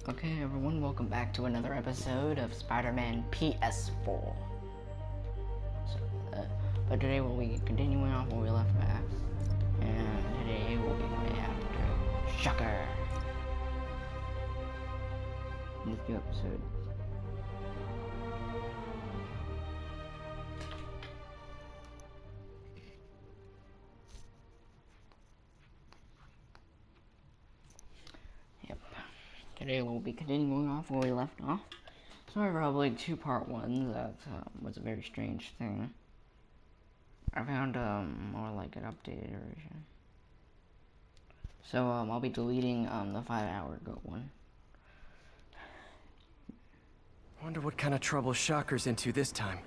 Okay, everyone, welcome back to another episode of Spider-Man PS4. But today we'll be continuing off where we left off, and today we'll be going after Shocker in this new episode. Today we'll be continuing off where we left off. Sorry for probably two-part ones. That was a very strange thing. I found more like an updated version. So I'll be deleting the 5-hour ago one. Wonder what kind of trouble Shocker's into this time.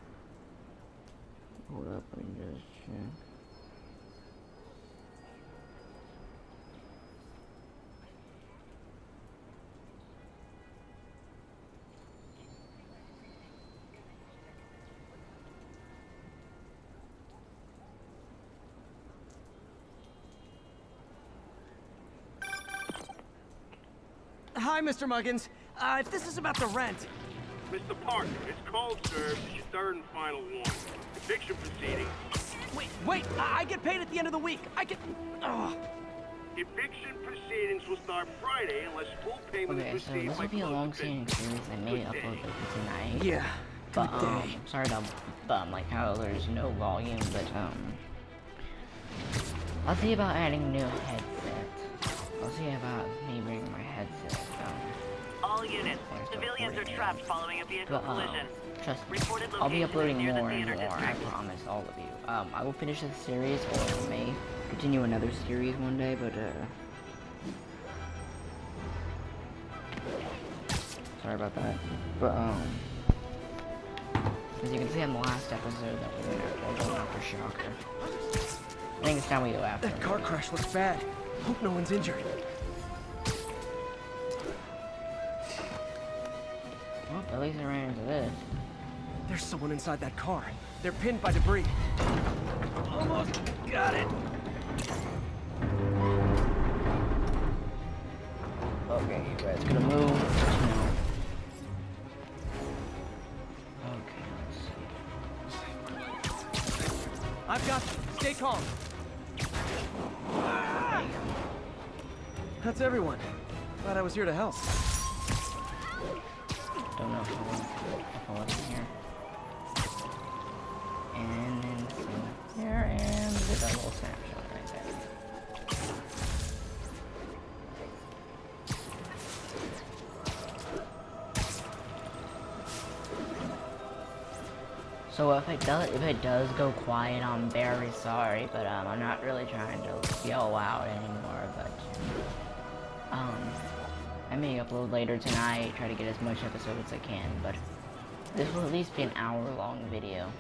Hold up, let me just check. Hi, Mr. Muggins. If this is about the rent... Mr. Parker, it's cold served. It's your third and final warning. Eviction proceedings. Wait! I get paid at the end of the week. I get... Ugh. Eviction proceedings will start Friday unless full payment Okay, is so received this by will be a close long of season business. series. I may upload it tonight. Yeah, good But day. sorry to like how there's no volume, but I'll see about adding new headset. I'll see about me bringing my headset. All units, civilians are trapped following a vehicle But collision. trust me, Reported I'll be location uploading near the more and theater more. I district. promise all of you. I will finish this series, or I may continue another series one day. But sorry about that. But as you can see on the last episode, that we're going after Shocker. I think it's time we go after That him. car crash looks bad. Hope no one's injured. Well, at least I ran into this. There's someone inside that car. They're pinned by debris. Almost got it. Okay, you guys gonna move? No. Okay, let's see. I've got you. Stay calm. That's everyone. Glad I was here to help. Don't know if I want in here. And then some there, and there's a little snapshot right there. So if it does go quiet, I'm very sorry, but I'm not really trying to yell out anymore, but I may upload later tonight, try to get as much episodes as I can, but this will at least be an hour-long video.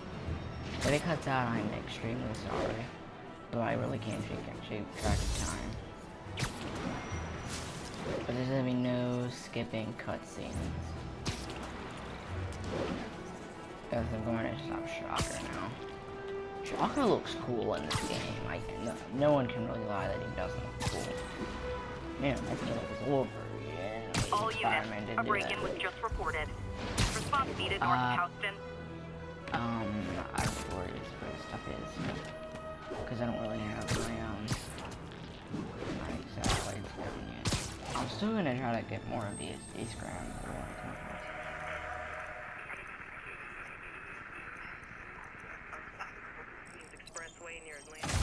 If it cuts out, I'm extremely sorry, but I really can't keep track of time. But there's gonna be no skipping cutscenes. Because I'm going to stop Shocker now. Shocker looks cool in this game. No one can really lie that he doesn't look cool. Man, I feel like it's over. All Spider-Man units, didn't a do break-in that. was just reported. Response needed north of Houston. I don't know where this stuff is. Because I don't really have my satellites working yet. I'm still gonna try to get more of these scrams. Expressway near Atlanta.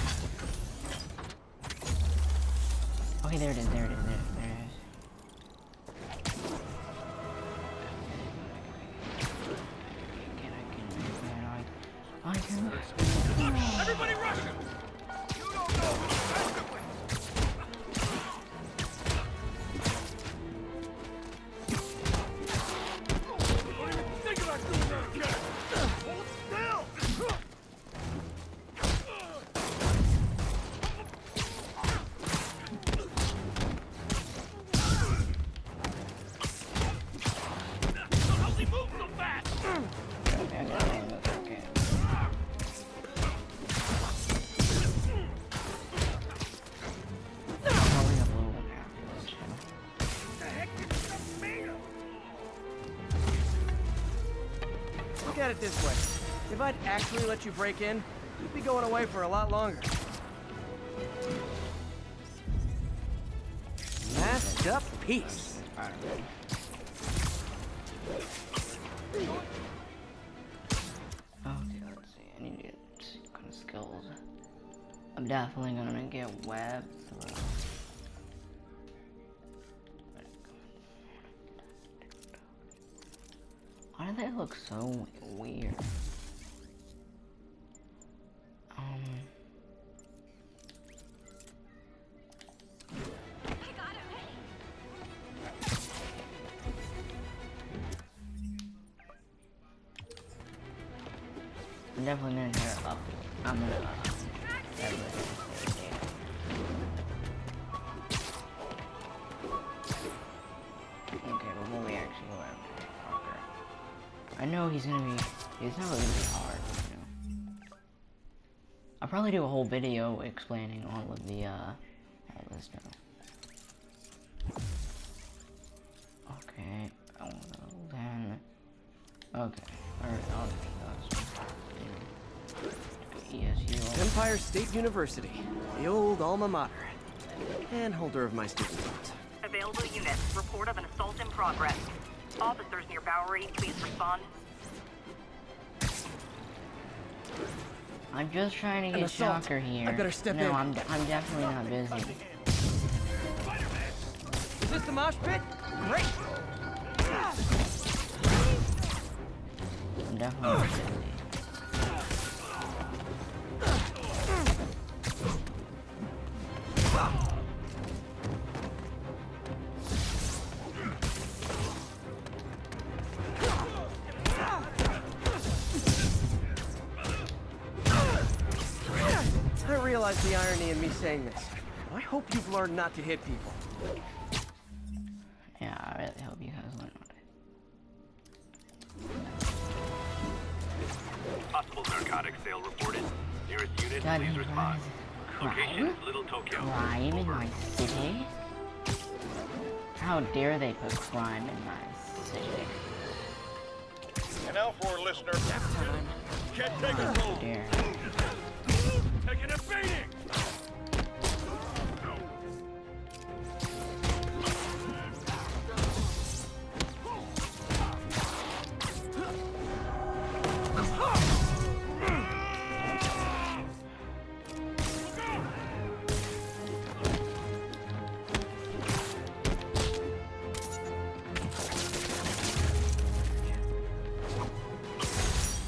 Okay, there it is, there it is, there it is. I can... Everybody rush him! You don't know! Basically! Don't even think about doing that again! Hold still! Look at it this way. If I'd actually let you break in, you'd be going away for a lot longer. Masked up peace. Okay, let's see. I need to get some kind of skills. I'm definitely gonna get web throw. Why do they look so weird? I'm definitely gonna turn it up. I'm gonna okay, before we actually go out, Parker. I know he's not really gonna be hard, you know. I'll probably do a whole video explaining all of the, all this stuff. Okay, well then, okay, alright, I'll do ESU. Empire State University, the old alma mater, and holder of my student loans. Available units. Report of an assault in progress. Officers near Bowery, please respond. I'm just trying to An get assault. Shocker here. I better step no, in. I'm definitely not busy. Is this the mosh pit? Great! I'm definitely not busy. I realize the irony in me saying this. I hope you've learned not to hit people. Yeah, I really hope you guys learn on it. Possible narcotics sale reported. Nearest unit, God, please you respond. guys. Location is Little Tokyo. Crime in my city? How dare they put crime in my city? And now for listener. Can't take How a roll. dare. Taking a beating.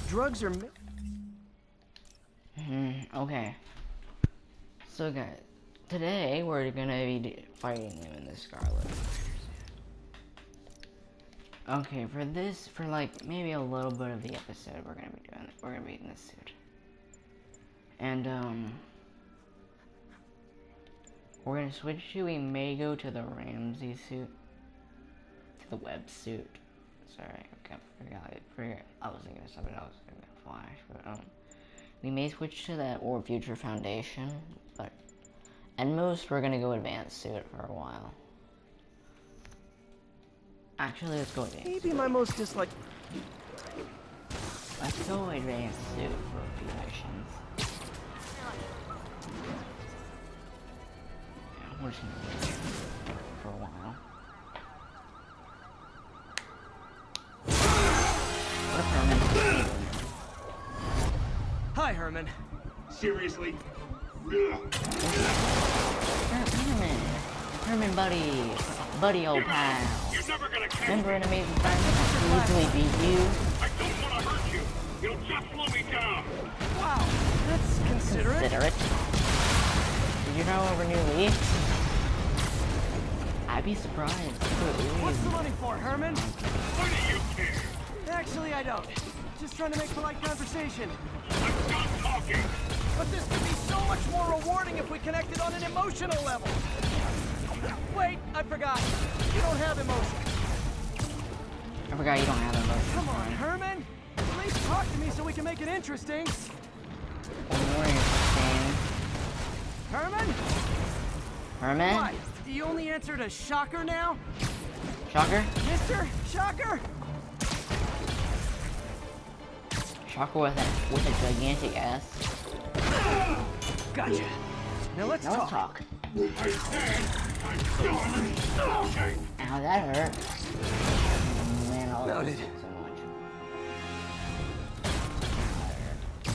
Drugs are... Okay. So guys, today we're gonna be fighting him in the Scarlet. Okay, for like maybe a little bit of the episode, we're gonna be in this suit. And we're gonna switch to, we may go to the Ramsey suit. To the web suit. Sorry, I forgot. I was thinking of something else, like Flash, but we may switch to that or Future Foundation, but at most we're gonna go advanced suit for a while. Actually, let's go advanced. Maybe my most disliked... Let's go advanced suit for a few missions. Yeah, we're just gonna be here for a while. What a Herman. Hi, Herman. Seriously? Herman, buddy, old pal. You're never gonna catch Remember me. an amazing time when I easily beat you? I don't want to hurt you. You'll just slow me down. Wow, that's considerate. Consider it. Did you know over New Leaf? I'd be surprised. What's the money for, Herman? Why do you care? Actually, I don't. Just trying to make polite conversation. I'm done talking. But this could be so much more rewarding if we connected on an emotional level. Wait, I forgot. You don't have emotions. I forgot you don't have emotions. Come on, Herman. At least talk to me so we can make it interesting. More interesting. Herman? Herman? What? Do you only answer to Shocker now? Shocker? Mr. Shocker? trucker with a gigantic ass. Gotcha. Now let's Now let's talk. talk. Ow, that hurt. Man, I love Noted. this so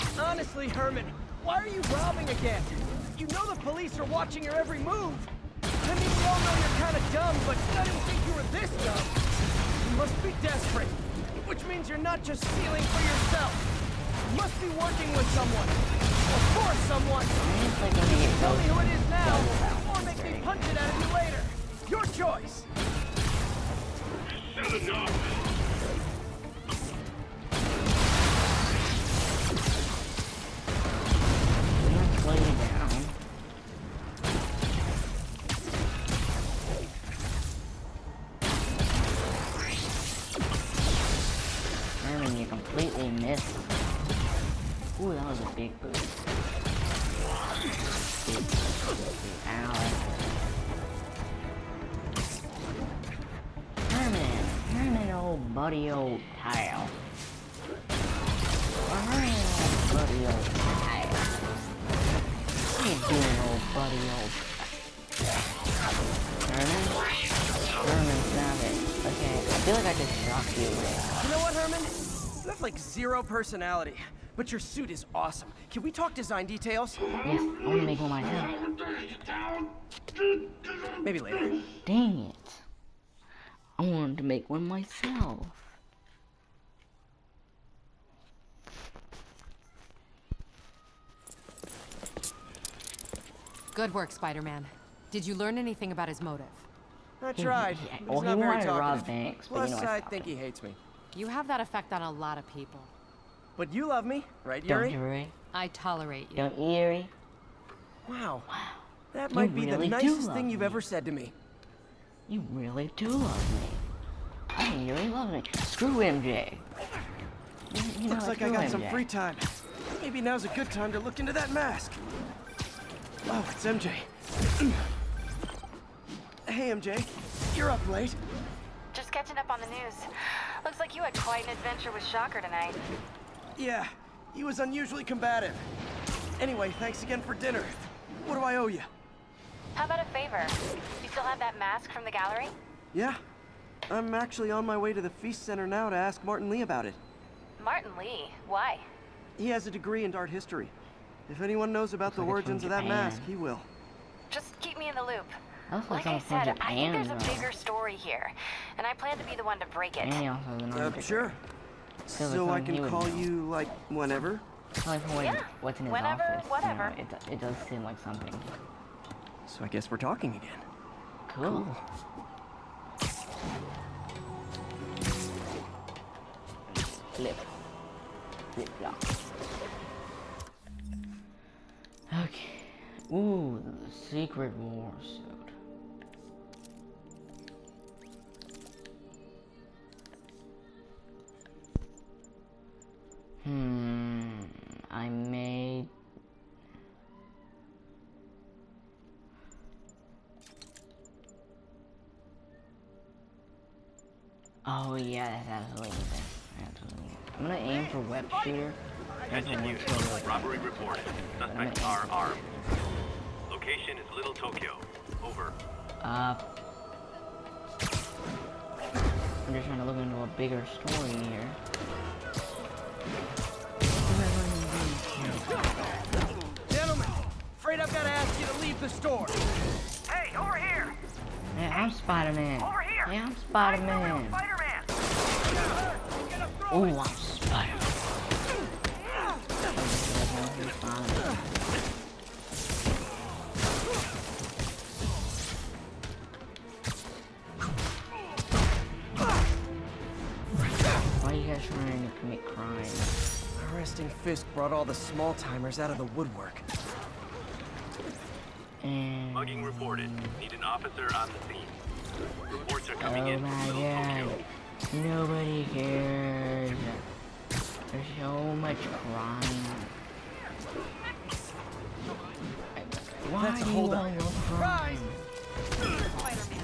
much. Honestly, Herman, why are you robbing again? You know the police are watching your every move. I mean, we all know you're kind of dumb, but I didn't think you were this dumb. You must be desperate, which means you're not just stealing for yourself. You must be working with someone, or for someone. Honestly, gonna get Tell me who it is now, double or make me punch it out of you later. Your choice. Shut enough. Let's lay you down. Herman, you completely missed. Ooh, that was a big boot. Ow. Herman, old buddy, old tile. Herman, old buddy, old tile. What you doing, old buddy, old Herman, stop it. Okay, I feel like I just shocked you. You know what, Herman? You have like zero personality, but your suit is awesome. Can we talk design details? Yes, I want to make one myself. Maybe later. Dang it. I wanted to make one myself. Good work, Spider-Man. Did you learn anything about his motive? I tried. Yeah, He's well, he not very wanted to rob talkative. banks, but Plus, you know I what? think he hates me. You have that effect on a lot of people. But you love me, right, Don't Yuri? you, Ray? I tolerate you. Don't you, Yuri? Wow. That You might be really the do nicest love thing you've me. ever said to me. You really do love me. I really love me. Screw MJ. You know Looks what, like I screw got some MJ. free time. Maybe now's a good time to look into that mask. Oh, it's MJ. Hey, MJ. You're up late. Just catching up on the news. Looks like you had quite an adventure with Shocker tonight. Yeah, he was unusually combative. Anyway, thanks again for dinner. What do I owe you? How about a favor? You still have that mask from the gallery? Yeah, I'm actually on my way to the Feast Center now to ask Martin Lee about it. Martin Lee. Why? He has a degree in art history. If anyone knows about the Looks like it's origins from of that Japan. mask, he will. Just keep me in the loop. That looks Like like I someone from said, I think Japan, there's a though. bigger story here, and I plan to be the one to break it. And he also has an art degree. Sure. Feels like So I something he can would call know. you, like, whenever? Like for Yeah, what's in his whenever, office. whatever. You know, it does seem like something. So I guess we're talking again. Cool. Flip. Flip flop. Okay. Ooh, the Secret War suit. I made... Oh yeah, that's absolutely it. Absolutely it. I'm gonna aim for web shooter. Attention units. Robbery reported. Suspects are armed. Location is Little Tokyo. Over. I'm just trying to look into a bigger story here. Gentlemen, afraid I've got to ask you to leave the store. Hey, over here! Yeah, I'm Spider-Man. Over here! Yeah, I'm I'm the real Spider-Man. Spider-Man! Oh, I'm Spider-Man. Why are you guys trying to commit crime? Arresting Fisk brought all the small-timers out of the woodwork. And... Mugging reported. Need an officer on the scene. Reports are coming Oh in my from Little god. Tokyo. Nobody cares. There's so much crime. Why That's a do you holdup. all love crime?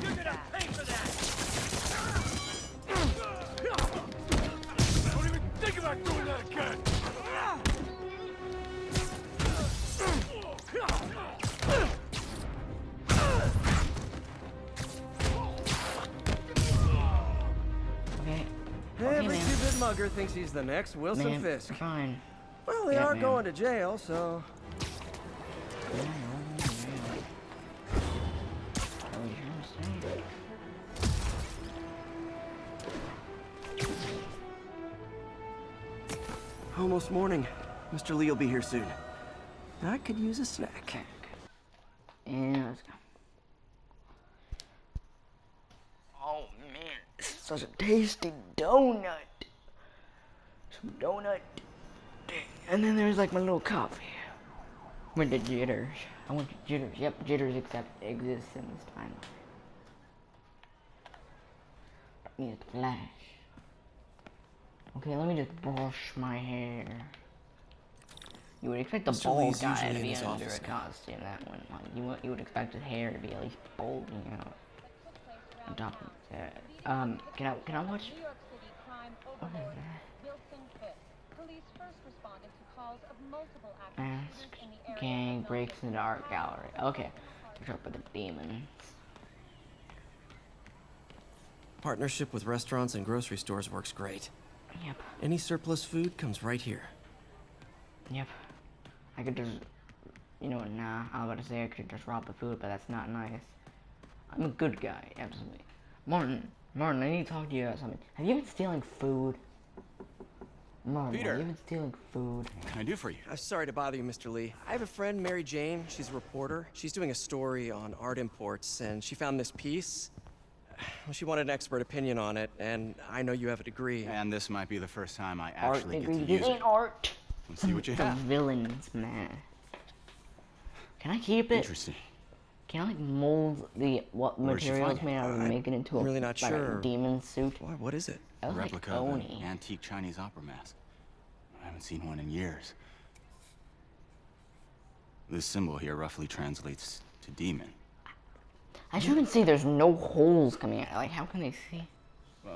You're gonna pay for that! Don't even think about doing that again! mugger thinks he's the next Wilson Man, Fisk. fine. Well, they Yeah, are man. going to jail, so... Almost morning. Mr. Lee will be here soon. I could use a snack. And let's go. Oh man, this is such a tasty donut. Some donut. And then there's like my little coffee. With the jitters. I want the jitters. Yep, jitters except exists in this time. Need a flash. Okay, let me just brush my hair. You would expect the Mr. bald Lee's guy usually to in be his under office a now. costume. That one, like, you would expect his hair to be at least bulging out. On top of that, can I watch? New York City crime What is overlord that? Wilson Fisk. Police first responded to calls of multiple active Mask shooters in the area. gang breaks into art gallery. Okay, what's up with the demons? Partnership with restaurants and grocery stores works great. Yep, Any surplus food comes right here. yep. I could just, you know, nah. I was about to say I could just rob the food, but that's not nice. I'm a good guy, absolutely. Martin, I need to talk to you about something. Have you been stealing food? Martin, Peter. have you been stealing food? What can I do for you? I'm sorry to bother you, Mr. Lee. I have a friend, Mary Jane. She's a reporter. She's doing a story on art imports, and she found this piece. Well, she wanted an expert opinion on it, and I know you have a degree. And this might be the first time I Art actually get degree. to This use it. ain't art. Let's see what you The have. villains, man. Can I keep it? Interesting. Can I like mold the what Where'd you materials find it? made out of I'm make it into a really not like sure. a demon suit? Why, what is it? That A was like replica of an Oni. antique Chinese opera mask. I haven't seen one in years. This symbol here roughly translates to demon. I shouldn't say there's no holes coming out. Like, how can they see?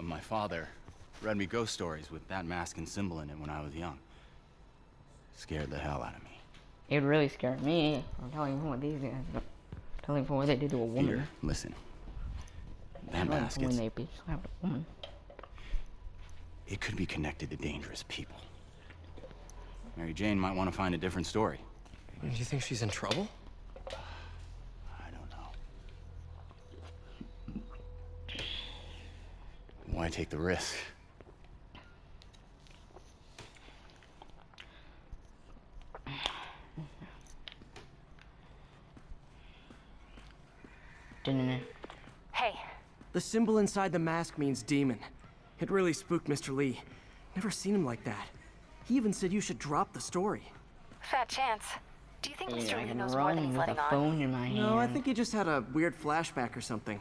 My father read me ghost stories with that mask and symbol in it when I was young. Scared the hell out of me. It really scared me. I'm telling you what these guys do. Telling you what they did to a woman. Peter, listen. That Telling mask, you when it's, they bitch slapped a woman. it could be connected to dangerous people. Mary Jane might want to find a different story. Do you think she's in trouble? I don't know. Why take the risk? Didn't Hey, The symbol inside the mask means demon. It really spooked Mr. Lee. Never seen him like that. He even said you should drop the story. fat chance. Do you think Yeah, Mr. I Lee can knows more than run he's with a letting on? phone in my hand. No, I think he just had a weird flashback or something.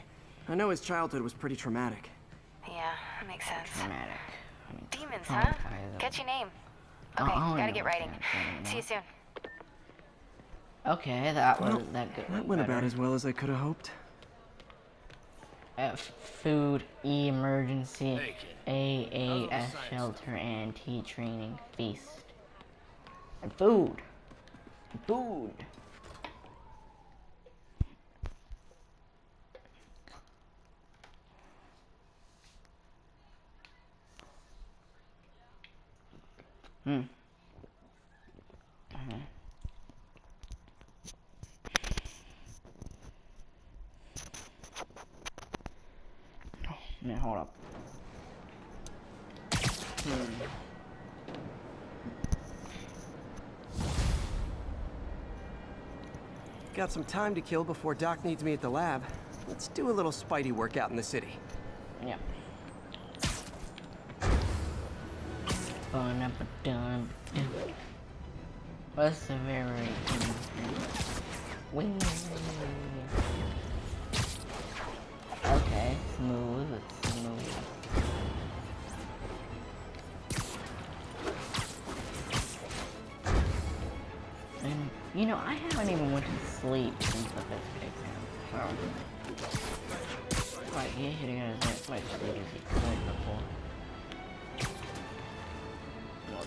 I know his childhood was pretty traumatic. Yeah, makes sense. Dramatic. I mean, Demons, oh, huh? I- Catchy name. I Okay, don't gotta know get what writing. that is. See you soon. Okay, that Well, was that good. That went about as well as I could have hoped. F food emergency. AAS shelter and T training feast. And food. Food. Man, hold up. Got some time to kill before Doc needs me at the lab. Let's do a little Spidey workout in the city. Yeah. Dun. What's the very wing? Okay, smooth. It's smooth. And you know, I haven't even went to sleep since the fifth exam. So, like, he should have got as much sleep as he could before. Well,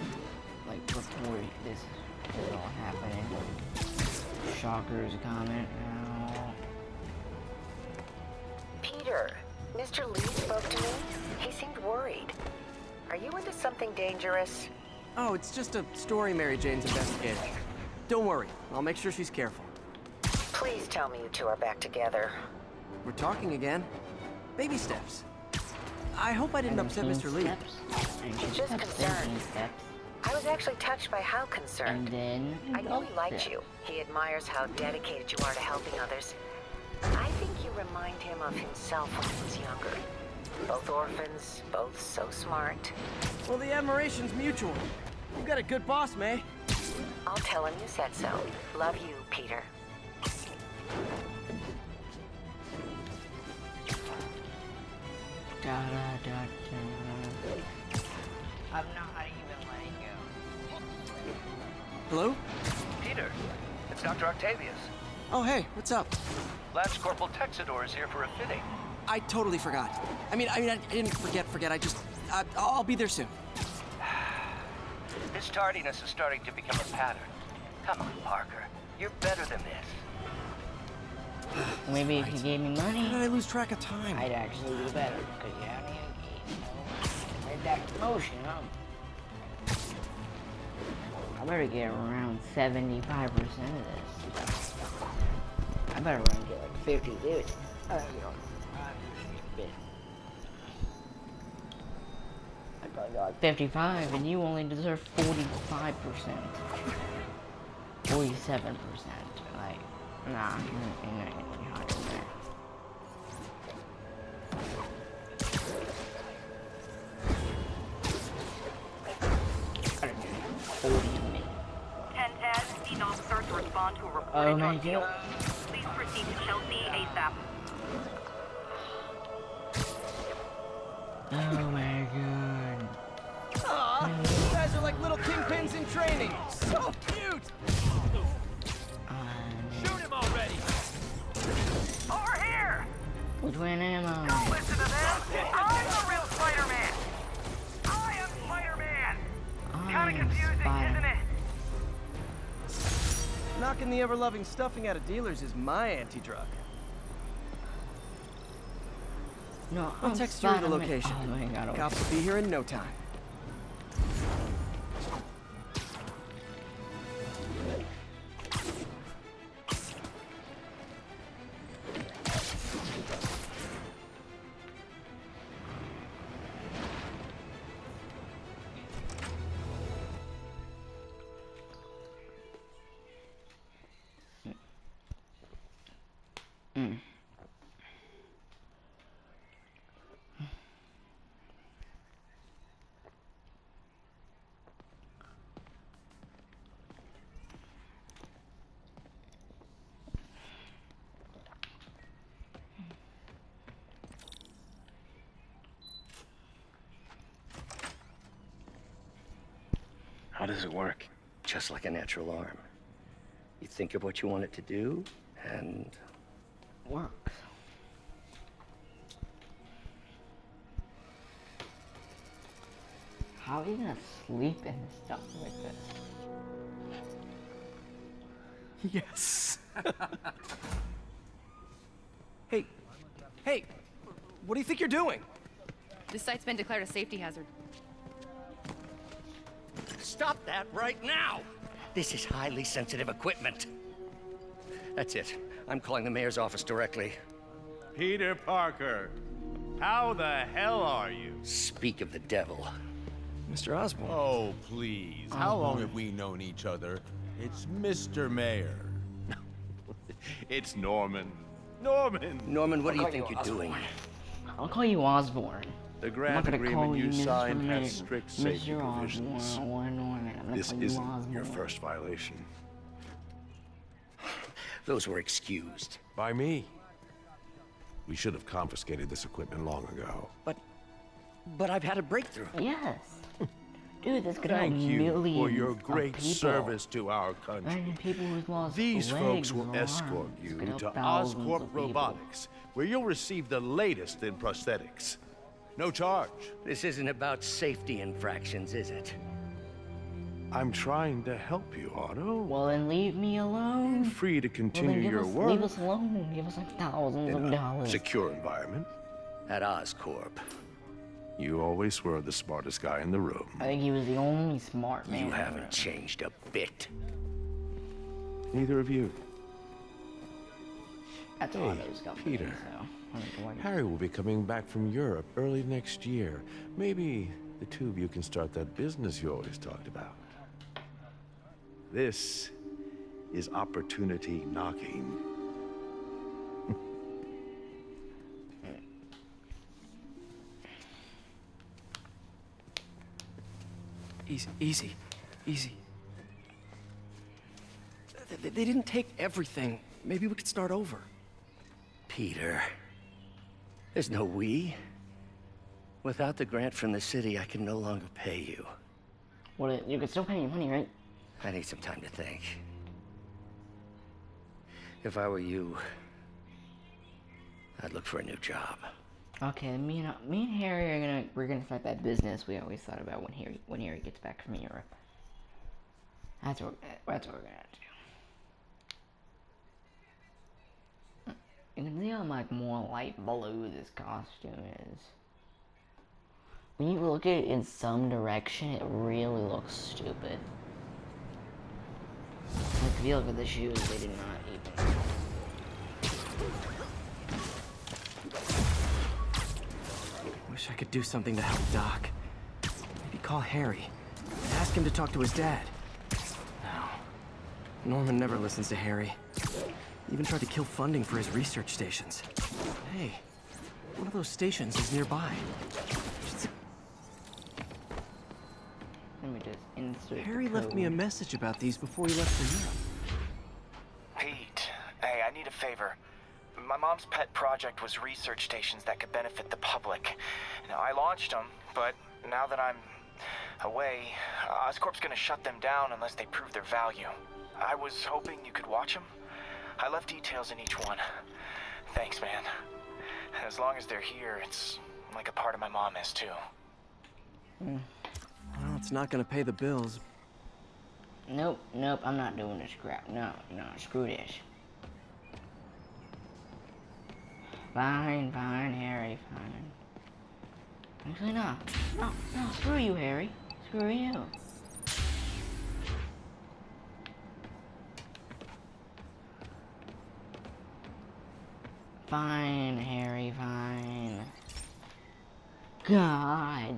like before this is all happening. Shocker's comment now. Peter, Mr. Lee spoke to me. He seemed worried. Are you into something dangerous? Oh, it's just a story Mary Jane's investigating. Don't worry, I'll make sure she's careful. Please tell me you two are back together. We're talking again. Baby steps. I hope I didn't upset Mr. Lee. Just concerned. I was actually touched by how concerned. And then I know he liked you. He admires how dedicated you are to helping others. I think you remind him of himself when he was younger. Both orphans, both so smart. Well, the admiration's mutual. You've got a good boss, May. I'll tell him you said so. Love you, Peter. Da, da, da, da. I'm not even letting go. Hello? Peter, it's Dr. Octavius. Oh, hey, what's up? Lance Corporal Texador is here for a fitting. I totally forgot. I didn't forget. I'll be there soon. His tardiness is starting to become a pattern. Come on, Parker. You're better than this. Maybe if you gave me money, How did I lose track of time? I'd actually do better. Because you have me made that promotion, huh? I better get around 75% of this. I better run get like 50, dude. I probably got like 55, and you only deserve 45%. 47%. Like, nah, you're not getting higher than that. Gotta do 40 minutes. 10-10, need officers to respond to a reported Oh my drug deal. god. Please proceed to Chelsea ASAP. Oh my god. Aw, you guys are like little kingpins in training. So cute! Shoot him already! Over here! Which one am I? Don't listen to them! I'm the real Spider-Man! I am Spider-Man! Kinda confusing, isn't it? Knocking the ever-loving stuffing out of dealers is my anti-drug. No, I'll I'm text you the Spider-Man. location. Oh my god. Okay. Cops will be here in no time. How does it work? Just like a natural arm. You think of what you want it to do, and... Works. How are you gonna sleep in stuff like this? Yes. Hey, what do you think you're doing? This site's been declared a safety hazard. Stop that right now! This is highly sensitive equipment. That's it. I'm calling the mayor's office directly. Peter Parker, how the hell are you? Speak of the devil. Mr. Osborn. Oh, please. How long have we known each other? It's Mr. Mayor. It's Norman. Norman! Norman, what do you think you're doing? I'll call you Osborn. The I'm not grant gonna agreement call you Mr. signed Mayor. has strict safety Mr. provisions. Osborn or Norman. I'm gonna This call you isn't Osborn. your first violation. Those were excused. By me. We should have confiscated this equipment long ago. But I've had a breakthrough. Yes. Dude, this could help Thank you millions for your of great people. service to our country. And people who've lost These legs folks will or escort arms. you Could help to thousands Oscorp of people. Robotics, where you'll receive the latest in prosthetics. No charge. This isn't about safety infractions, is it? I'm trying to help you, Otto. Well, then leave me alone. You're free to Well, continue then your work leave us alone. Give us like thousands in of a dollars. secure environment. At Oscorp. You always were the smartest guy in the room. I think he was the only smart man. You in the haven't room. changed a bit. Neither of you. That's Otto's company, Peter. so I don't know why- Harry will be coming back from Europe early next year. Maybe the two of you can start that business you always talked about. This is opportunity knocking. Easy. They didn't take everything. Maybe we could start over. Peter, there's no we. Without the grant from the city, I can no longer pay you. Well, you could still pay your money, right? I need some time to think. If I were you, I'd look for a new job. Okay, me and Harry we're gonna start that business we always thought about when Harry gets back from Europe. That's what we're gonna do. You can see how like more light blue this costume is. When you look at it in some direction, it really looks stupid. Like if you look at the shoes, they did not even. Wish I could do something to help Doc. Maybe call Harry. Ask him to talk to his dad. No. Norman never listens to Harry. He even tried to kill funding for his research stations. Hey, one of those stations is nearby. Let me just insert Harry the left me a code. message about these before he left for Europe. Pete, hey, I need a favor. My mom's pet project was research stations that could benefit the public. Now, I launched them, but now that I'm away, Oscorp's gonna shut them down unless they prove their value. I was hoping you could watch them. I left details in each one. Thanks, man. As long as they're here, it's like a part of my mom is, too. Well, it's not gonna pay the bills. Nope, I'm not doing this crap. No, screw this. Fine, Harry, fine. Actually, no, screw you, Harry. Screw you. Fine, Harry, fine. God.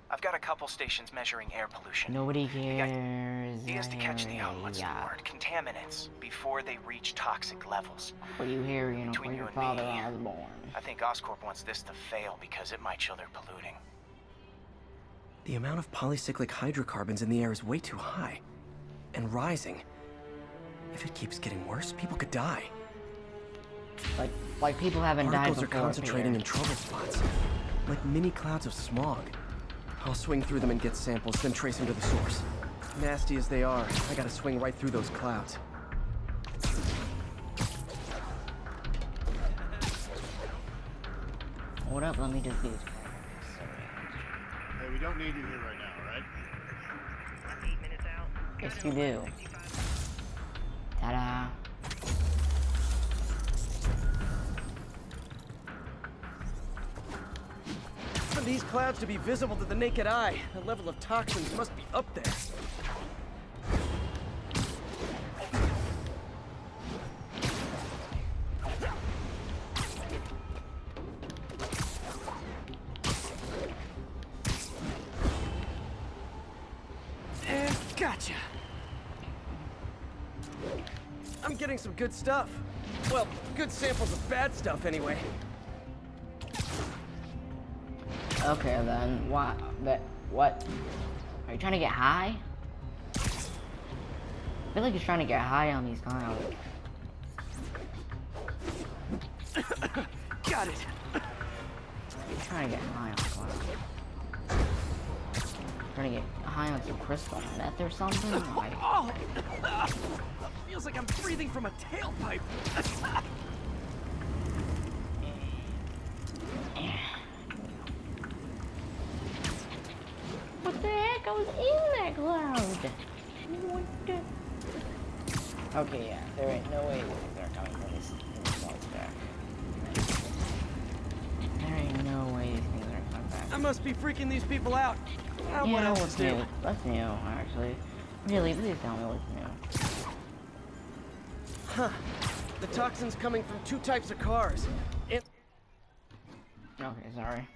I've got a couple stations measuring air pollution. Nobody cares. He has to catch the, Harry. what's the word? Contaminants before they reach toxic levels. For you, Harry, and for Between you your and father, me, Osborn. I think Oscorp wants this to fail because it might show they're polluting. The amount of polycyclic hydrocarbons in the air is way too high. And rising. If it keeps getting worse, people could die. Like people haven't died Particles before. are concentrating Peter. in trouble spots. Like mini clouds of smog. I'll swing through them and get samples, then trace them to the source. Nasty as they are, I gotta swing right through those clouds. Hold up, let me just do this. Hey, we don't need you here right now, all right? Yes, you do. Ta-da. For these clouds to be visible to the naked eye, the level of toxins must be up there. And gotcha. I'm getting some good stuff. Well, good samples of bad stuff anyway. Okay then, what? What? Are you trying to get high? I feel like he's trying to get high on these clouds. Got it. He's trying to get high on clouds. Trying to get high on some crystal meth or something? Like, Oh! Feels like I'm breathing from a tailpipe. what the heck? I was in that cloud. What the? Okay, yeah. There ain't no way they're coming from this cloud's back. There ain't no way these things are coming back. I must be freaking these people out. What Yeah, else what's is new? new? What's new, actually? Really, please tell me what's new. Huh. The toxin's coming from 2 types of cars. Okay, sorry.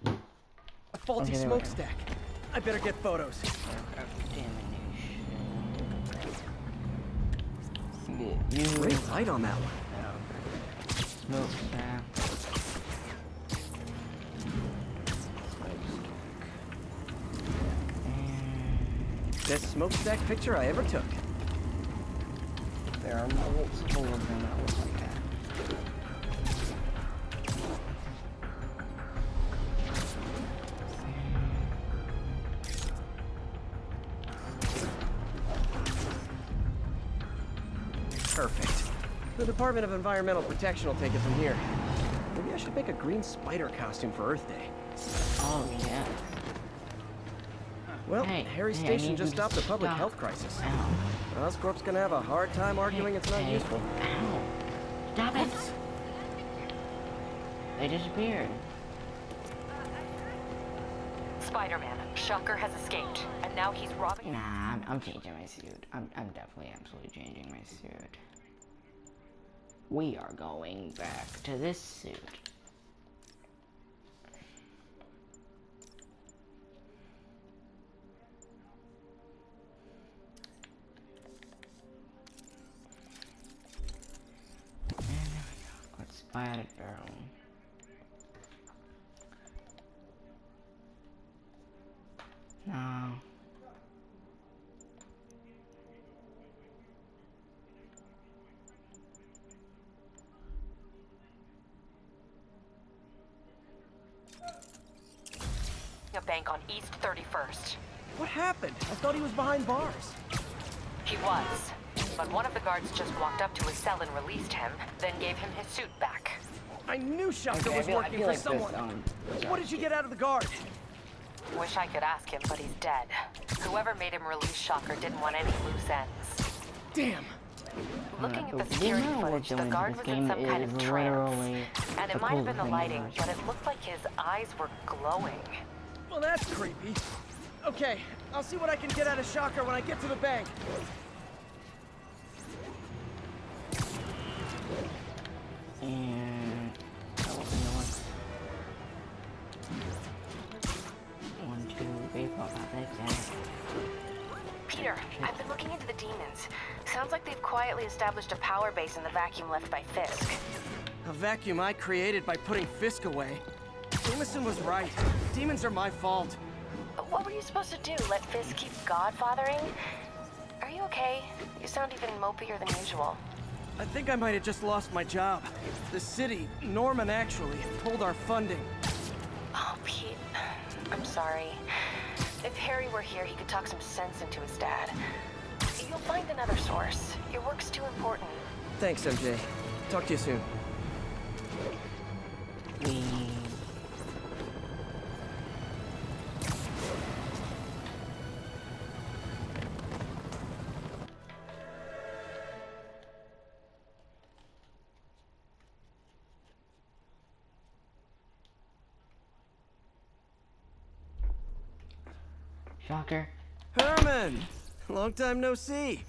A faulty smokestack. I better get photos. Great light on that one. Smokestack. Best smokestack picture I ever took. There are multiple of them that look like that. Perfect. The Department of Environmental Protection will take it from here. Maybe I should make a green spider costume for Earth Day. Oh, yeah. Well, Harry Station just stopped a public stop. health crisis. Ow. Oscorp's gonna have a hard time arguing it's not useful. Ow. Stop it! They disappeared. Spider-Man, Shocker has escaped, and now he's robbing... Nah, I'm changing my suit. I'm definitely absolutely changing my suit. We are going back to this suit. Let's buy a barrel. No. A bank on East 31st. What happened? I thought he was behind bars. He was, but one of the guards just walked up to his cell and released him, then gave him his suit back. I knew Shocker Okay, was working for like someone. This, What did you get out of the guard? Wish I could ask him, but he's dead. Whoever made him release Shocker didn't want any loose ends. Damn. Looking at the The security reason we're footage, the doing guard this was in game some kind is of trance. literally And the it might have been coolest the thing lighting, ever. but it looked like his eyes were glowing. Well, that's creepy. Okay, I'll see what I can get out of Shocker when I get to the bank. And oh, you know what? 1, 2, 3, 4, 5, 6, 7. Peter, I've been looking into the demons. Sounds like they've quietly established a power base in the vacuum left by Fisk. A vacuum I created by putting Fisk away. Jameson was right. Demons are my fault. What were you supposed to do? Let Fisk keep godfathering? Are you okay? You sound even mopier than usual. I think I might have just lost my job. The city, Norman actually, pulled our funding. Oh, Pete. I'm sorry. If Harry were here, he could talk some sense into his dad. You'll find another source. Your work's too important. Thanks, MJ. Talk to you soon. Shocker. Herman! Long time no see.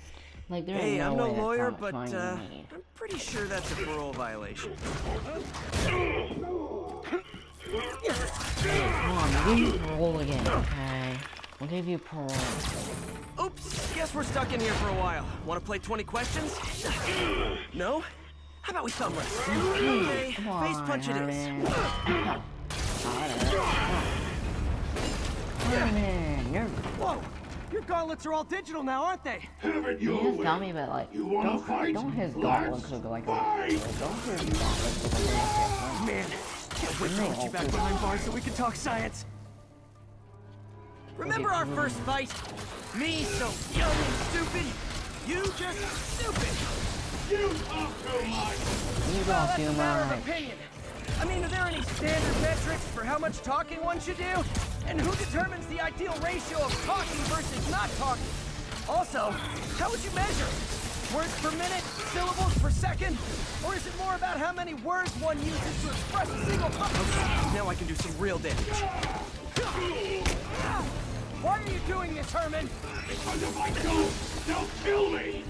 Like, there Hey, ain't I'm no no way lawyer, that's but how much money you need. I'm pretty sure that's a parole violation. Come on, we'll give you parole again, okay? We'll give you parole. Oops, guess we're stuck in here for a while. Want to play 20 questions? No? How about we thumb wrestle? Okay, Come on, face punch it is. Herman, you're... Whoa! Your gauntlets are all digital now, aren't they? You just tell me, but like, don't his gauntlets look like a... Don't his gauntlets look like a... Man, can't wait to get you back behind bars so we can talk science. Remember our first fight? Me so young and stupid, you just stupid. You talk too much. You Well, talk that's too a matter of much. opinion. I mean, are there any standard metrics for how much talking one should do? And who determines the ideal ratio of talking versus not talking? Also, how would you measure? Words per minute? syllables per second? Or is it more about how many words one uses to express a single thought? Okay, now I can do some real damage. Why are you doing this, Herman? Because if I don't, they'll kill me!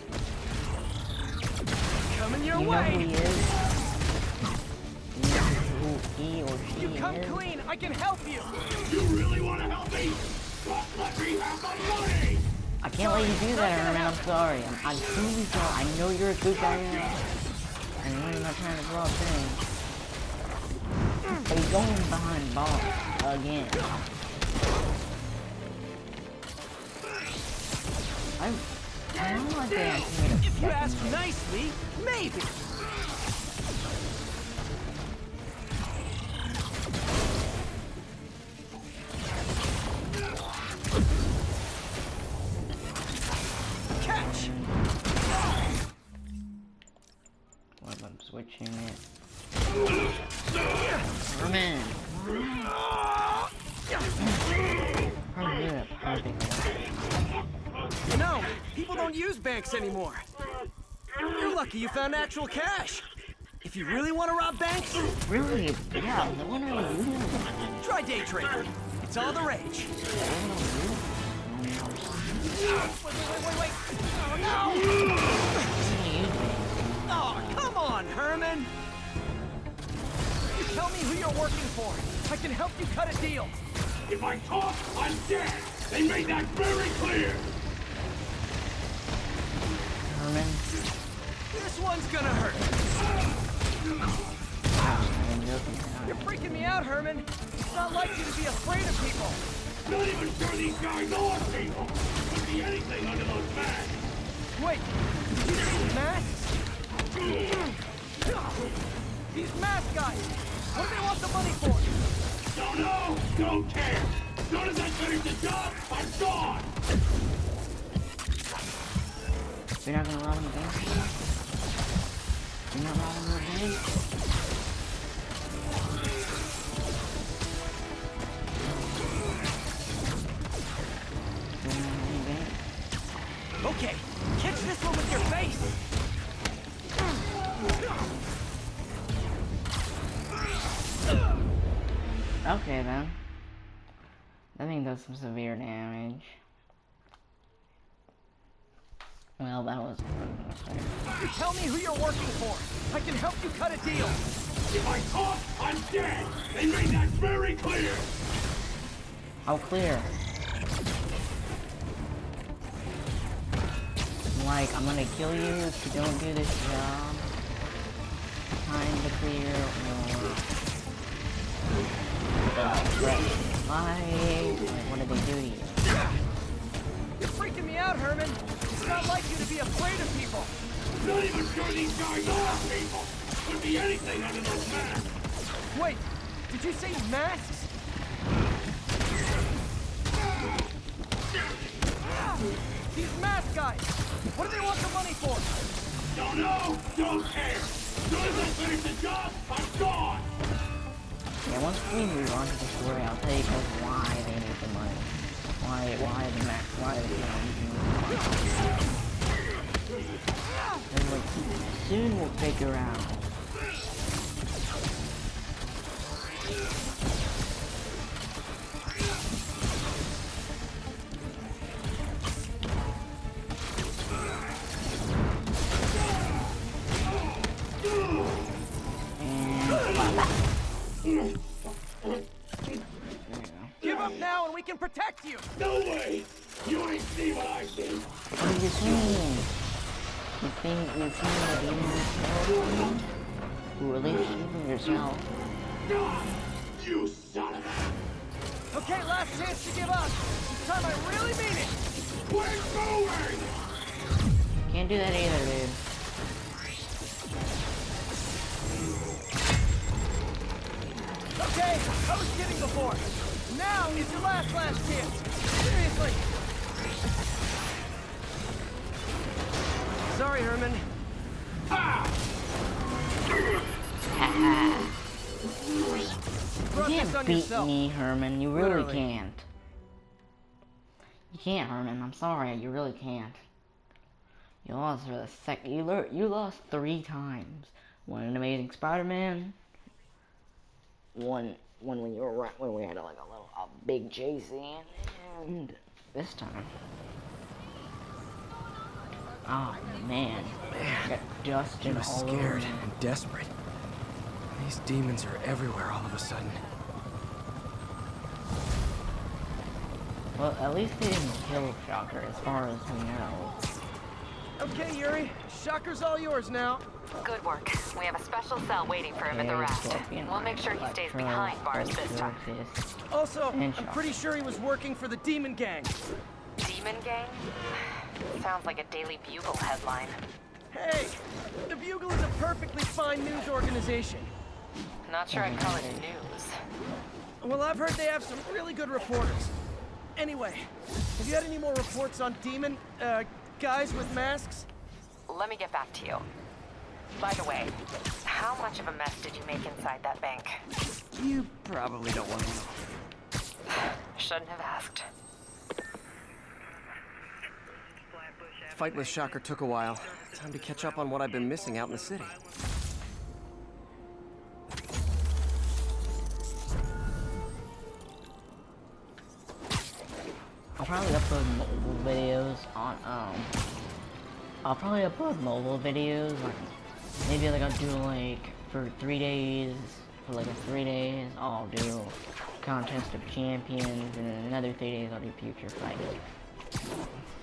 Coming your You know way! who he is? You know who he or she You come is? clean, I can help you! You really want to help me? Just let me have the money! I can't let you do that, Herman. I'm sorry. I'm truly sorry. I know you're a good guy. I know you're not trying to blow up things. But he's going behind bars again. I don't like that. If you ask nicely, maybe. Catch. Well, I'm switching it. Herman. You know, people don't use banks anymore. You're lucky you found actual cash. If you really want to rob banks... Really? Yeah, no one really uses it. Try day trading. It's all the rage. Wait. Oh, no! Oh, come on, Herman! You tell me who you're working for. I can help you cut a deal. If I talk, I'm dead! They made that very clear! Herman. This one's gonna hurt. You're freaking me out, Herman. It's not like you to be afraid of people. Not even sure these guys are people! Could be anything under those masks! Wait, did you see masks? These mask guys! What do they want the money for? Don't know! Don't care! As soon as I finish the job, I'm gone! You're not gonna rob him again? You're not robbing him again? Okay, catch this one with your face! Okay then. That thing does some severe damage. Well, that was... You tell me who you're working for. I can help you cut a deal. If I talk, I'm dead! They made that very clear! How clear? Like, I'm gonna kill you if you don't do this job. Kinda clear, or... Like, what did they do to you? You're freaking me out, Herman. It's not like you to be afraid of people. Not even sure these guys are people! Could be anything under those masks! Wait, did you say masks? These mask guys! What do they want the money for? Don't know! Don't care! As soon as I finish the job, I'm gone! Yeah, once we move on to the story, I'll tell you guys why they need the money. Why the max, why the, and like, soon we'll figure out. Give up now and we can protect you! No way! You ain't see what I see! What are you saying? You think that you yourself? Who released you from yourself? God! You son of a... Okay, last chance to give up. This time I really mean it! We're going! Can't do that either, dude. Okay, I was kidding before. Now is your last chance. Seriously. Sorry, Herman. You can't beat me, Herman. You really can't. You can't, Herman. I'm sorry. You really can't. You lost for the you lost 3 times. One in Amazing Spider-Man. One when we had like a big chase scene, and this time. Oh man, got dust and all scared over. and desperate. These demons are everywhere all of a sudden. Well, at least they didn't kill Shocker, as far as we know. Okay, Yuri. Shocker's all yours now. Good work. We have a special cell waiting for him at the raft. We'll make sure he stays behind bars this time. Also, I'm pretty sure he was working for the Demon Gang. Demon Gang? Sounds like a Daily Bugle headline. Hey, the Bugle is a perfectly fine news organization. Not sure I'd call it news. Well, I've heard they have some really good reporters. Anyway, have you had any more reports on demon, guys with masks? Let me get back to you. By the way, how much of a mess did you make inside that bank? You probably don't want to know. Shouldn't have asked. Fight with Shocker took a while. Time to catch up on what I've been missing out in the city. I'll probably upload mobile videos on, I'll probably upload mobile videos, like, maybe like I'll do like, for 3 days, for like 3 days, I'll do Contest of Champions, and then another 3 days I'll do Future Fight.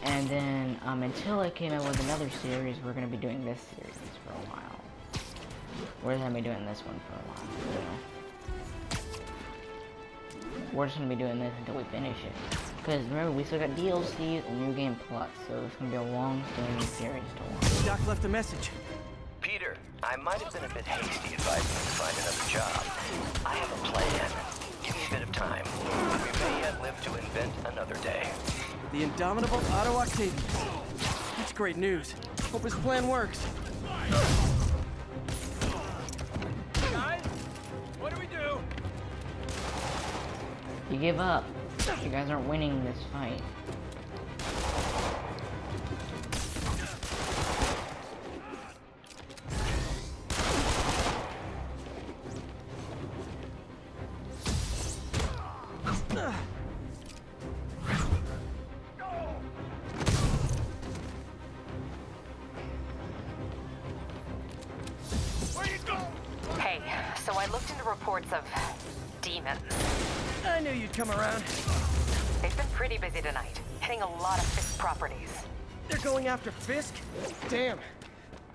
And then, until I came out with another series, we're gonna be doing this series for a while. We're just gonna be doing this one for a while, you know. We're just gonna be doing this until we finish it. Because remember, we still got DLC and New Game Plus, so it's gonna be a long-standing series to watch. Doc left a message. Peter, I might have been a bit hasty advising you to find another job. I have a plan. Give me a bit of time. We may yet live to invent another day. The indomitable Otto Octavius. That's great news. Hope his plan works. Guys, what do we do? You give up. You guys aren't winning this fight. Hey, so I looked into reports of demons. I knew you'd come around. They've been pretty busy tonight, hitting a lot of Fisk properties. They're going after Fisk? Damn.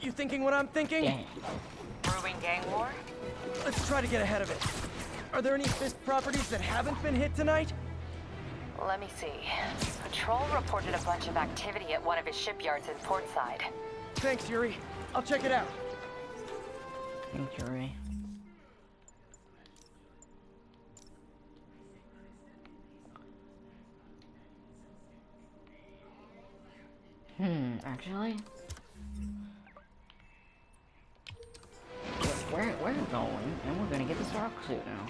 You thinking what I'm thinking? Dang. Brewing gang war? Let's try to get ahead of it. Are there any Fisk properties that haven't been hit tonight? Let me see. Patrol reported a bunch of activity at one of his shipyards in Portside. Thanks, Yuri. I'll check it out. Thanks, Yuri. Actually, we're going, and we're gonna get the Stark suit now.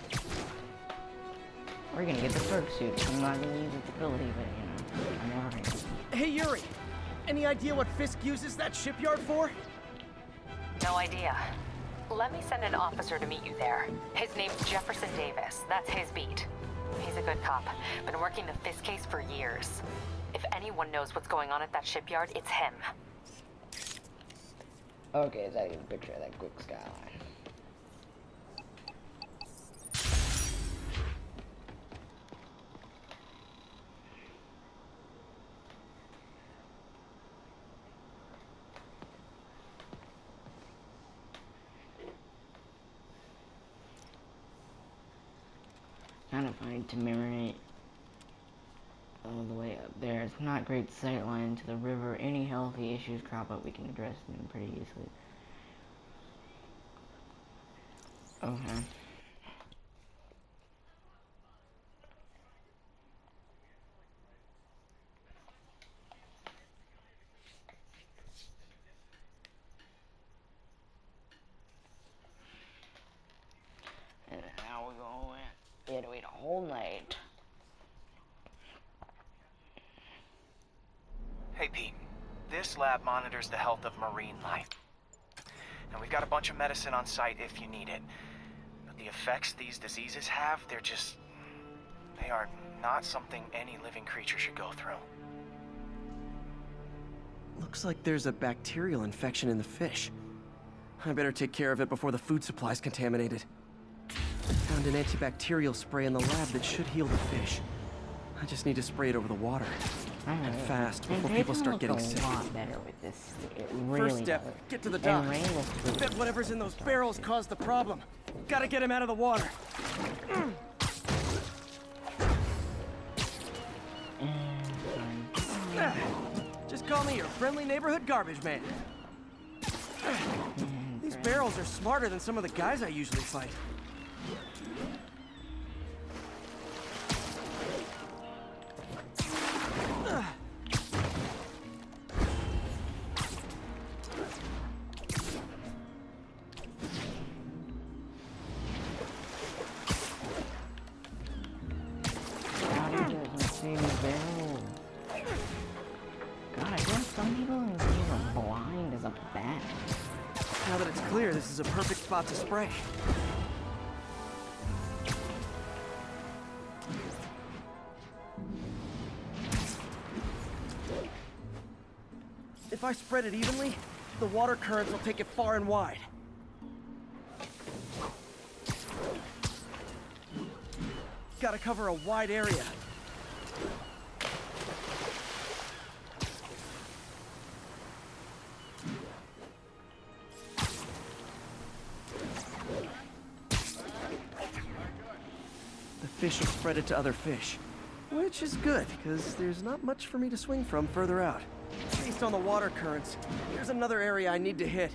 We're gonna get the Stark suit. I'm not gonna use its ability, but you know, I'm never gonna use it. Hey, Yuri. Any idea what Fisk uses that shipyard for? No idea. Let me send an officer to meet you there. His name's Jefferson Davis. That's his beat. He's a good cop. Been working the Fisk case for years. If anyone knows what's going on at that shipyard, it's him. Okay, so I get a picture of that quick skyline. Kind of funny to mirror it all the way up there. It's not great sightline to the river. Any healthy issues crop up, we can address them pretty easily. Okay. And now we're going. We had to wait a whole night. Hey, Pete. This This lab monitors the health of marine life. And we've got a bunch of medicine on site if you need it. But the effects these diseases have, they are not something any living creature should go through. Looks like there's a bacterial infection in the fish. I better take care of it before the food supply's contaminated. I found an antibacterial spray in the lab that should heal the fish. I just need to spray it over the water. And fast, before people start getting sick. A lot better with this. It really First step, does. get to the And docks. Rain looks I bet whatever's in those barrels caused the problem. Gotta get him out of the water. Just call me your friendly neighborhood garbage man. These barrels are smarter than some of the guys I usually fight. God, I guess some people in here are blind as a bat. Now that it's clear, this is a perfect spot to spray. If I spread it evenly, the water currents will take it far and wide. Gotta cover a wide area. The fish will spread it to other fish, which is good, because there's not much for me to swing from further out. Based on the water currents, here's another area I need to hit.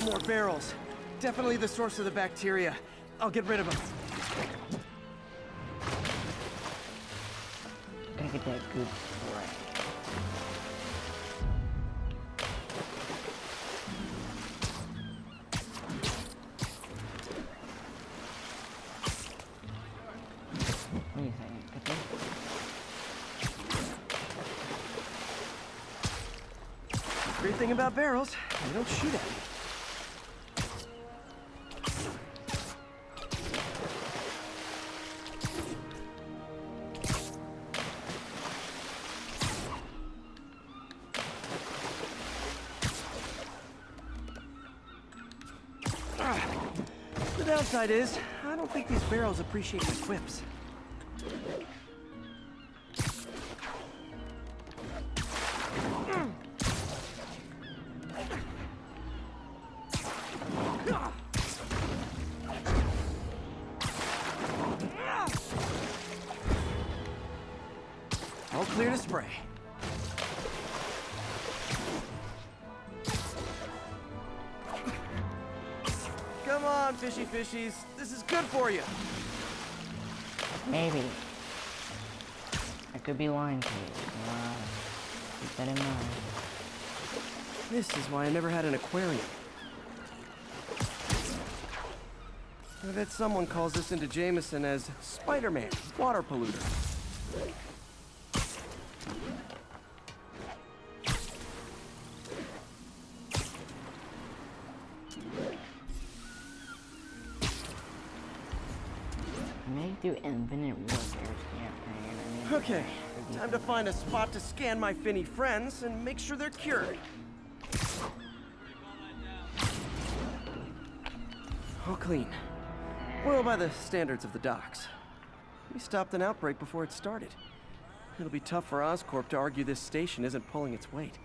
More barrels. Definitely the source of the bacteria. I'll get rid of them. Gotta get that good spray. Wait a second. Get this. Great thing about barrels, they don't shoot at me. The downside is, I don't think these barrels appreciate my quips. All clear to spray. Come on, fishy fishies. This is good for you. Maybe. I could be lying to you. Keep that in mind. This is why I never had an aquarium. I bet someone calls this into Jameson as Spider-Man, water polluter. May do infinite workers campaign. I mean, Okay, time to find a spot to scan my finny friends and make sure they're cured. All clean. Well, by the standards of the docks. We stopped an outbreak before it started. It'll be tough for Oscorp to argue this station isn't pulling its weight.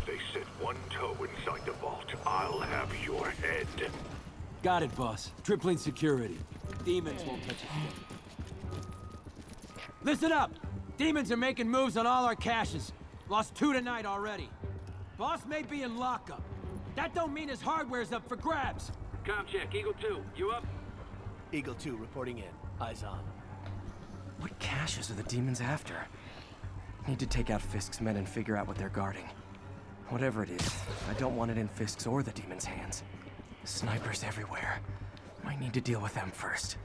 they set one toe inside the vault, I'll have your head. Got it, boss. Tripling security. Demons won't touch us again. Listen up! Demons are making moves on all our caches. Lost 2 tonight already. Boss may be in lockup. That don't mean his hardware's up for grabs. Com check, Eagle 2, you up? Eagle 2 reporting in. Eyes on. What caches are the demons after? Need to take out Fisk's men and figure out what they're guarding. Whatever it is, I don't want it in Fisk's or the demons' hands. Snipers everywhere. Might need to deal with them first.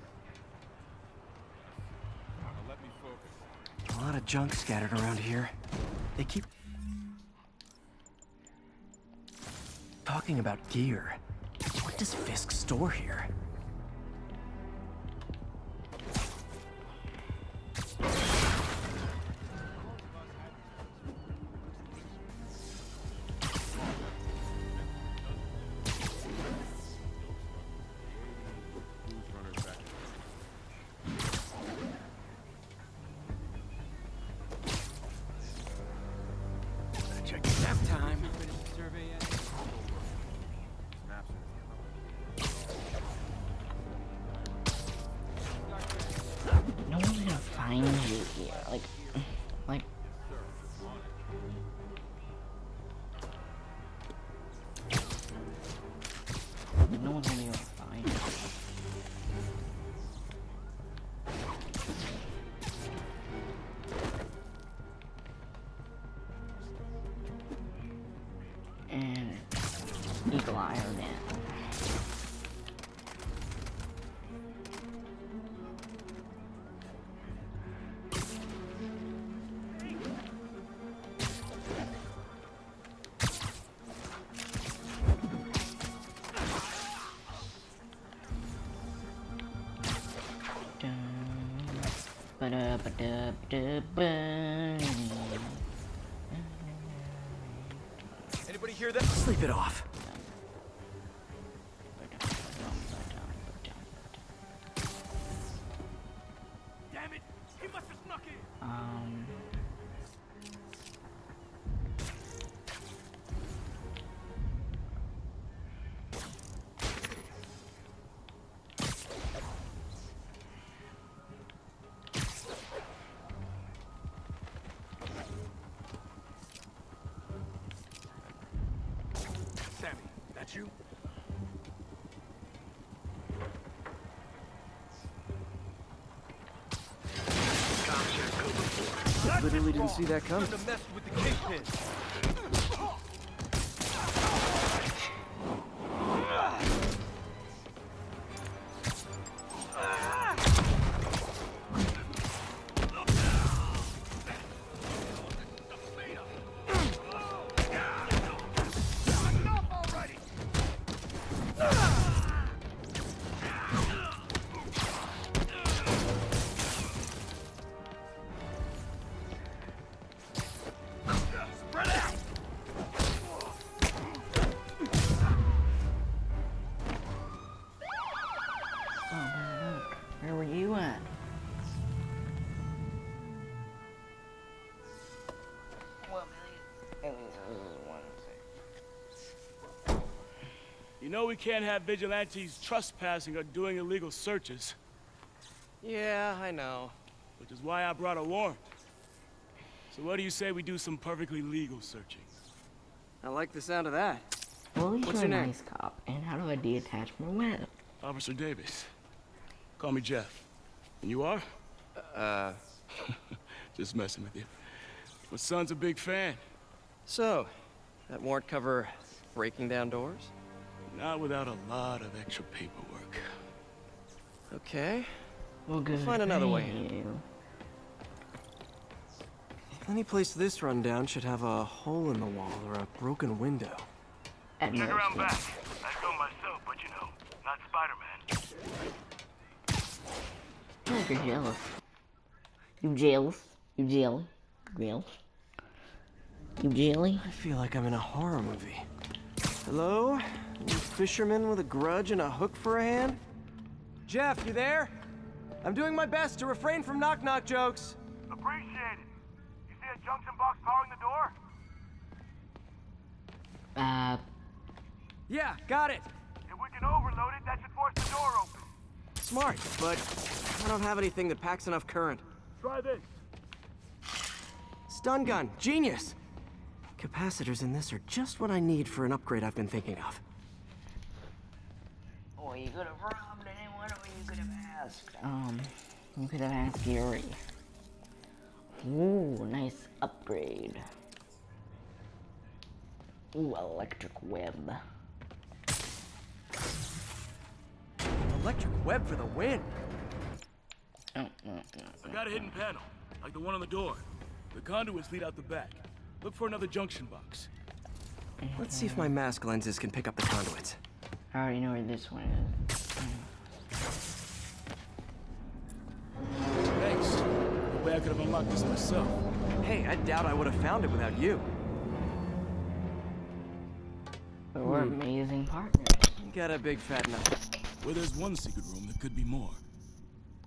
A lot of junk scattered around here. They keep talking about gear. What does Fisk store here? No one's gonna find you here. Like, no one's gonna be able to find you. And Eagle Eye are down. Anybody hear that? Sleep it off. Damn it! He must have snuck in. Sammy, that you? Literally didn't see that coming. Shouldn't have messed with the kingpin. Where were you at? Well, at least this is one. You know we can't have vigilantes trespassing or doing illegal searches. Yeah, I know. Which is why I brought a warrant. So what do you say we do some perfectly legal searching? I like the sound of that. Well, at least What's you're your a name? nice cop. And how do I detach my weapon? Officer Davis. Call me Jeff. And you are? Just messing with you. My son's a big fan. So, that warrant cover breaking down doors? Not without a lot of extra paperwork. Okay. Well, good. Find another way for in. you. Any place this rundown should have a hole in the wall or a broken window. At Check most, around yeah. back. I'd go myself, but you know, not Spider-Man. Oh, you're jealous. You jealous? You jelly? Jealous? You jelly? I feel like I'm in a horror movie. Hello? You fisherman with a grudge and a hook for a hand? Jeff, you there? I'm doing my best to refrain from knock-knock jokes. Appreciate it. You see a junction box powering the door? Yeah, got it. If we can overload it, that should force the door open. Smart, but I don't have anything that packs enough current. Try this. Stun gun, genius! Capacitors in this are just what I need for an upgrade I've been thinking of. Oh, you could have robbed anyone, or you could have asked. You could have asked Yuri. Ooh, nice upgrade. Ooh, electric web. Electric web for the win. I got a hidden panel, like the one on the door. The conduits lead out the back. Look for another junction box. Let's see if my mask lenses can pick up the conduits. I already know where this one is. Thanks. No way I could have unlocked this myself. Hey, I doubt I would have found it without you. But we're amazing partners. You got a big fat nut. Where there's one secret room, there could be more.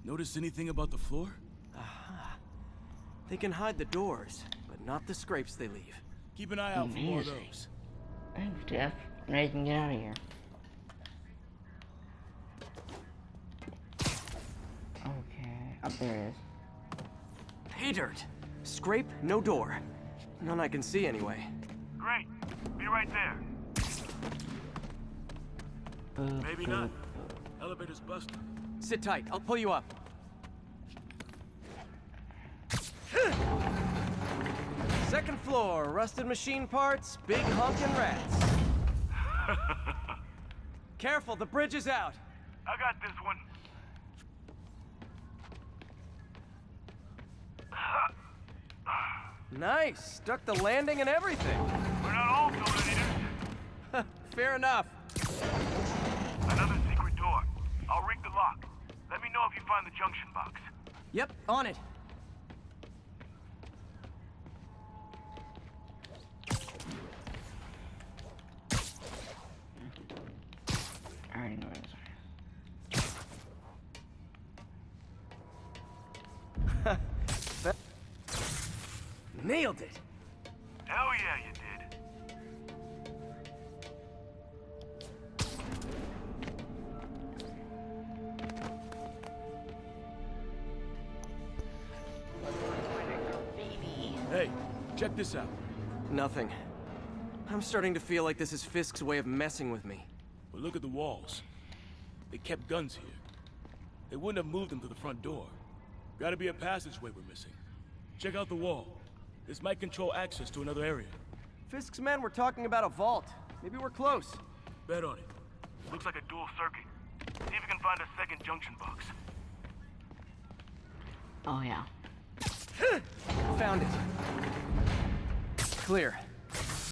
Notice anything about the floor? Aha. They can hide the doors, but not the scrapes they leave. Keep an eye out for more of those. Thanks, Jeff. Now you can get out of here. Okay, up there it is. Pay dirt. Scrape, no door. None I can see anyway. Great. Be right there. Maybe not. Elevator's busted. Sit tight. I'll pull you up. Second floor, rusted machine parts, big honkin' rats. Careful, the bridge is out. I got this one. Nice. Stuck the landing and everything. We're not all leaders. Fair enough. Another secret door. I'll rig the lock. Let me know if you find the junction box. Yep, on it. I already know where this is. Nailed it. Hell yeah, you did. Hey, check this out. Nothing. I'm starting to feel like this is Fisk's way of messing with me. But look at the walls. They kept guns here. They wouldn't have moved them to the front door. Gotta be a passageway we're missing. Check out the wall. This might control access to another area. Fisk's men were talking about a vault. Maybe we're close. Bet on it. Looks like a dual circuit. See if you can find a second junction box. Oh, yeah. Found it. Clear.